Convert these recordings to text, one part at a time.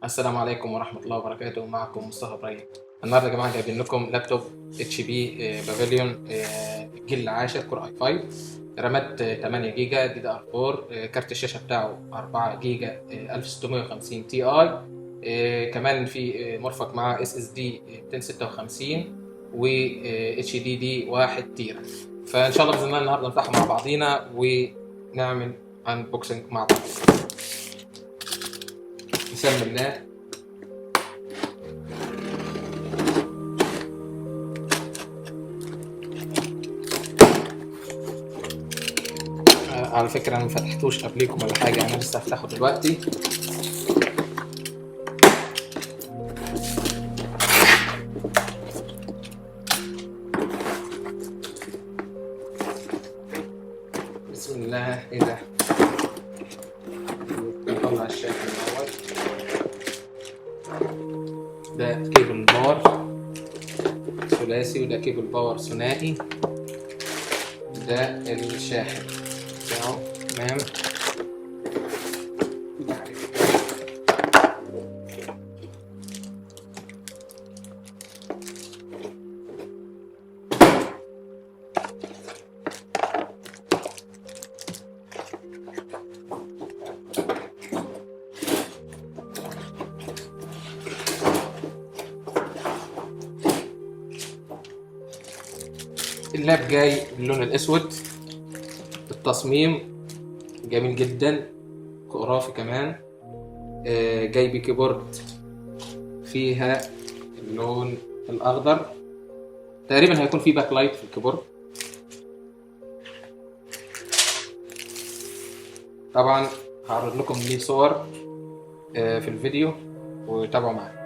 السلام عليكم ورحمة الله وبركاته. معكم مصطفى إبراهيم. النهارده يا جماعة جايبين لكم لابتوب اتش بي بافيليون الجيل العاشر كور اي 5، رامات 8 جيجا دي دي ار 4، كارت الشاشة بتاعه 4 جيجا 1650 تي اي، كمان في مرفق معاه اس اس دي 256 و اتش دي دي 1 تيرا. فان شاء الله باذن الله النهارده نفتحه مع بعضينا ونعمل انبوكسنج مع بعض. بسم الله. على فكرة انا مفتحتوش قبليكم ولا حاجة، انا لسه هفتحه دلوقتي. بسم الله. ايه ده؟ نطلع الشاشة الاول. ده كيبل باور ثلاثي وده كيبل باور ثنائي. ده الشاحن بتاعه. تمام. اللاب جاي باللون الاسود، التصميم جميل جدا خرافي كمان. جاي بكيبورد فيها اللون الاخضر، تقريبا هيكون في باك لايت في الكيبورد. طبعا هعرض لكم ليه صور في الفيديو وتابعوا معايا.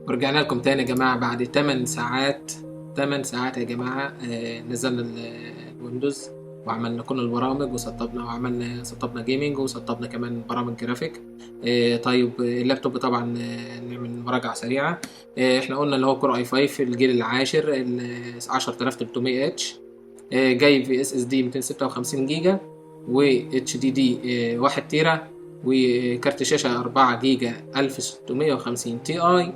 ورجعنا لكم تاني يا جماعة بعد 8 ساعات يا جماعة. نزلنا الويندوز وعملنا كل البرامج وعملنا سطبنا جيمينج وسطبنا كمان برامج جرافيك. طيب اللابتوب طبعا نعمل مراجعة سريعة. احنا قلنا اللي هو كور اي 5 الجيل العاشر 10300 اتش، جاي في اس اس دي 256 جيجا و اتش دي دي 1 تيرا، وكارت شاشة 4 جيجا 1650 تي اي،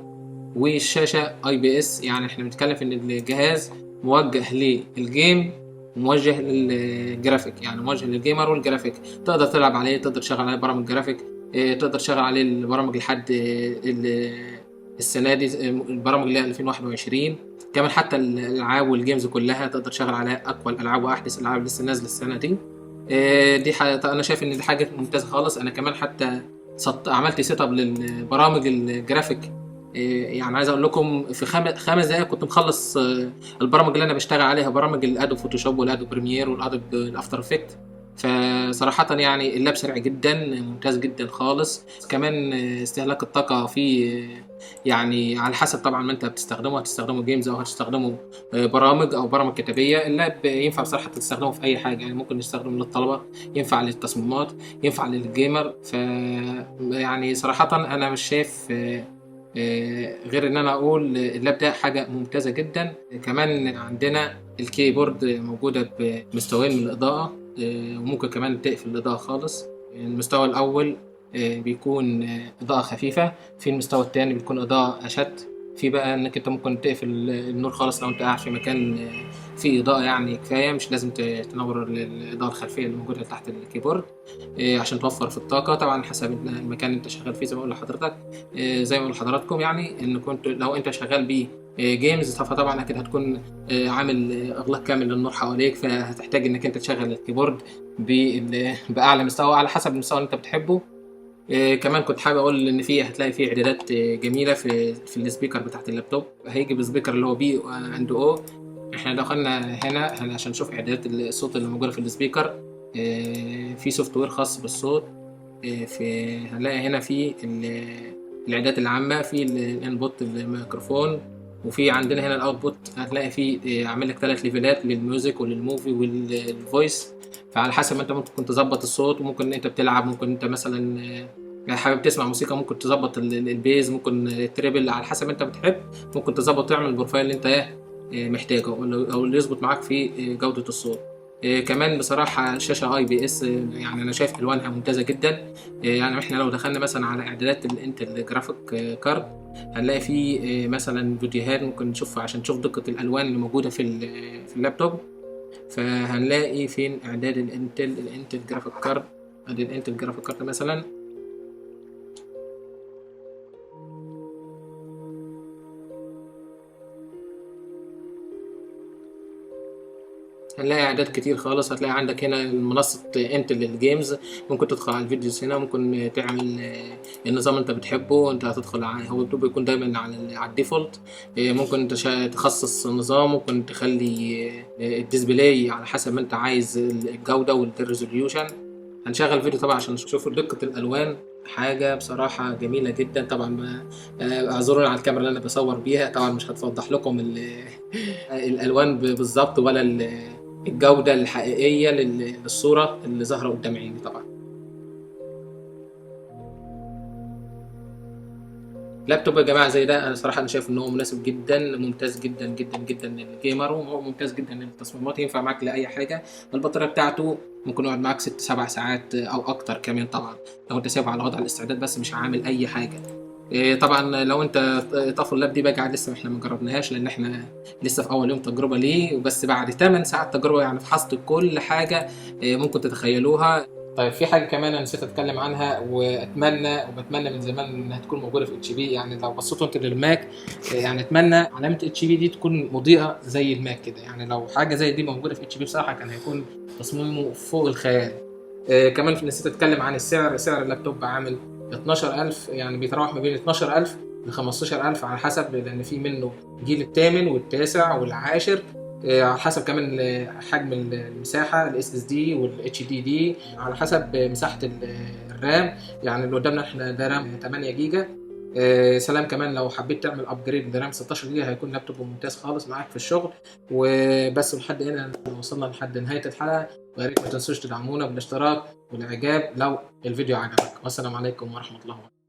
والشاشة اي بي اس. يعني احنا بنتكلم في ان الجهاز موجه للجيم وموجه للجرافيك، يعني موجه للجيمر والجرافيك. تقدر تلعب عليه، تقدر تشغل عليه برامج جرافيك، تقدر تشغل عليه البرامج لحد السنة دي، البرامج اللي هي 2021 كمان. حتى الالعاب والجيمز كلها تقدر تشغل عليها اقوى الالعاب واحدث الالعاب لسه نازله السنه دي. دي انا شايف ان دي حاجه ممتازه خالص. انا كمان حتى عملت سيت اب للبرامج الجرافيك. يعني عايز اقول لكم في 5 دقايق كنت مخلص البرامج اللي انا بشتغل عليها، برامج الادوب فوتوشوب والادوب بريمير والادوب الافتر افكت. فصراحة يعني اللاب سريع جدا، ممتاز جدا خالص. كمان استهلاك الطاقة فيه يعني على حسب طبعا ما انت بتستخدمه، هتستخدمه جيمز او هتستخدمه برامج او برامج كتابية. اللاب ينفع بصراحة تستخدمه في اي حاجة، يعني ممكن نستخدمه للطلبة، ينفع للتصميمات، ينفع للجيمر. يعني صراحة انا مش شايف غير ان انا اقول اللاب ده حاجه ممتازه جدا. كمان عندنا الكيبورد موجوده بمستويين من الاضاءه، وممكن كمان تقفل الاضاءه خالص. المستوى الاول بيكون اضاءه خفيفه، في المستوى الثاني بيكون اضاءه اشد. في بقى انك انت ممكن تقفل النور خالص لو انت قاعد في مكان فيه اضاءه يعني كفايه، مش لازم تنور الاضاءه الخلفيه اللي موجوده تحت الكيبورد، عشان توفر في الطاقه. طبعا حسب المكان اللي انت شغال فيه، زي ما بقول لحضرتك، زي ما بقول لحضراتكم يعني، ان كنت لو انت شغال بيه جيمز، فطبعا اكيد هتكون عامل اغلاق كامل للنور حواليك، فهتحتاج انك انت تشغل الكيبورد باعلى مستوى على حسب المستوى اللي انت بتحبه. كمان كنت حابب اقول ان هتلاقي فيه اعدادات جميله في السبيكر بتاعت اللابتوب. هيجي بالسبيكر اللي هو بي اند او. احنا دخلنا هنا عشان نشوف اعدادات الصوت اللي موجوده في السبيكر. في سوفت وير خاص بالصوت. هنلاقي هنا في الاعدادات العامه، في الانبوت الميكروفون، وفي عندنا هنا الاوتبوت. هتلاقي فيه عامل لك 3 ليفلات للميوزك وللموفي والفويس. فعلى حسب ما انت ممكن تظبط الصوت، وممكن ان انت بتلعب، ممكن انت مثلا حابب تسمع موسيقى، ممكن تظبط البيز، ممكن التريبل، على حسب انت بتحب. ممكن تظبط تعمل البروفايل اللي انت محتاجه، او اللي يظبط معاك في جودة الصوت. كمان بصراحة شاشة اي بي اس، يعني انا شايف الوانها ممتازة جدا. يعني احنا لو دخلنا مثلا على اعدادات الانتل جرافيك كارد، هنلاقي في مثلا فيديوهات ممكن نشوفها عشان نشوف دقة الالوان اللي موجودة في اللابتوب. فهنلاقي فين اعداد الانتل جرافيك كارد. ادي الانتل جرافيك كارد مثلا، هنلاقي اعداد كتير خالص. هتلاقي عندك هنا منصة انتل للجيمز، ممكن تدخل على الفيديوز هنا، ممكن تعمل النظام انت بتحبه. انت هتدخل هو بيكون دايما على الديفولت. ممكن تخصص نظام، ممكن تخلي الديسبلاي على حسب ما انت عايز الجودة والريزوليوشن. هنشغل فيديو طبعا عشان نشوف دقة الالوان. حاجة بصراحة جميلة جدا. طبعا اعذروني على الكاميرا اللي انا بصور بيها، طبعا مش هتوضح لكم الالوان بالظبط، ولا الجودة الحقيقية للصورة اللي ظاهرة قدام عيني. طبعا لابتوب يا جماعة زي ده، أنا صراحة أنا شايف إن هو مناسب جدا، ممتاز جدا جدا جدا للجيمر، وهو ممتاز جدا للتصميمات، ينفع معاك لأي حاجة. البطارية بتاعته ممكن يقعد معاك 6-7 ساعات أو أكتر كمان، طبعا لو أنت سايبه على وضع الاستعداد بس مش عامل أي حاجة. طبعا لو انت طفل اللاب دي بقى لسه احنا ما جربناهاش، لان احنا لسه في اول يوم تجربه ليه، وبس بعد 8 ساعات تجربه يعني فحصت كل حاجه ممكن تتخيلوها. طيب في حاجه كمان انا نسيت اتكلم عنها، وبتمنى من زمان انها تكون موجوده في اتش بي. يعني لو بصيتوا انتوا للماك، يعني اتمنى علامه اتش بي دي تكون مضيئه زي الماك كده. يعني لو حاجه زي دي موجوده في اتش بي بصراحه كان هيكون تصميمه فوق الخيال. كمان نسيت اتكلم عن السعر. سعر اللابتوب عامل 12000، يعني بيتراوح ما بين 12000 ل 15000 على حسب، لان في منه جيل الثامن والتاسع والعاشر. على حسب كمان حجم المساحه الاس اس دي والاتش دي دي، على حسب مساحه الرام. يعني اللي قدامنا احنا ده رام 8 جيجا. سلام. كمان لو حبيت تعمل ابجريد لرام 16 جيجا، هيكون لابتوب ممتاز خالص معاك في الشغل. وبس لحد هنا وصلنا لحد نهايه الحلقه، ويا ريت ما تنسوش تدعمونا بالاشتراك والاعجاب لو الفيديو عجبك. والسلام عليكم ورحمه الله وبركاته.